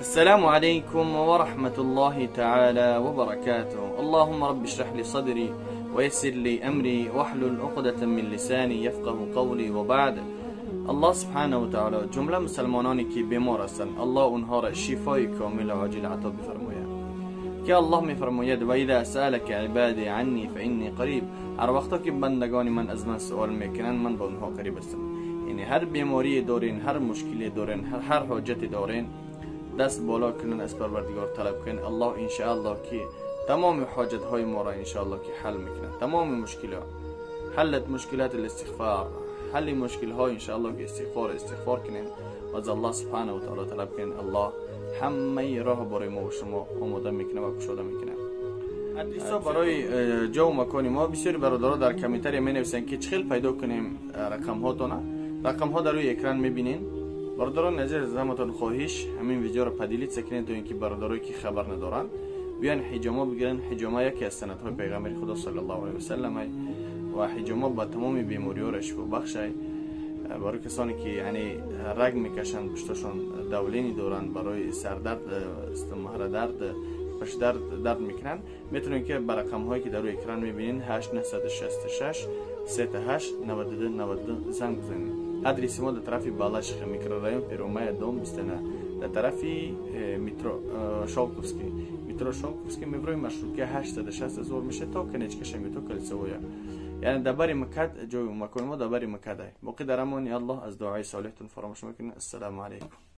السلام عليكم ورحمة الله تعالى وبركاته. اللهم رب اشرح لي صدري ويسر لي أمري واحلل عقدة من لساني يفقه قولي. وبعد، الله سبحانه و تعالی جمله مسلمانانی که بیمار هستند الله اونها را شفای کامل و عاجل عطا بفرماید. که الله میفرماید و اذا سألك عبادي عني فإني قریب. هر وقتا که بندگان من از من سوال میکنن من با اونها قریب هستم. یعنی هر بیماری دارین، هر مشکلی دارین، هر حاجتی دارین، دست بالا کنن از پروردگار طلب کنن. الله انشاءالله که تمام حاجت های ما را انشاءالله که حل میکنن. تمام مشکلات، حلت مشکلات الاستغفار، حل مشکل های انشاءالله که استغفار کنن و از الله سبحانه و تعالی طلب کنن. الله همه راه برای ما و شما آماده میکنه و گشوده میکنه. ادریسا برای جا و مکان ما بسیاری برادرها در کامنتری می نویسن که چخیل پیدا کنیم رقم هاتون. رقم ها در روی اکران میبینین. برادران عزیز، از همتون خواهش همین ویدیو رو پدیلیت سکنین تا اینکه برادرایی که خبر ندارن بیان حجامه بگیرن. حجامه یکی از سنت‌های پیغمبر خدا صلی الله علیه و سلم و حجامه با تمام بیماری‌ها را شفا بخشه. برای کسانی که یعنی رگ میکشن، پشتشون دولینی دارن، برای سردرد، استمهر درد، پشت درد میکنن، میتونین که بر رقم هایی که در روی اکران میبینین 8966 38 92 92 زنگ بزنین. ادرس ما در طرف بالاش میکرورایون پیرومای دوم میستنه در طرف مترو شالکوفسکی. مترو شالکوفسکی میبروی مشروطه 860 زور میشه تا کنیچکش میتو کلیسویا. یعنی دبری مکد جوی مکان ما دبری مکده. باقی در امان الله از دعای صالحتون فراموش مکنین. السلام علیکم.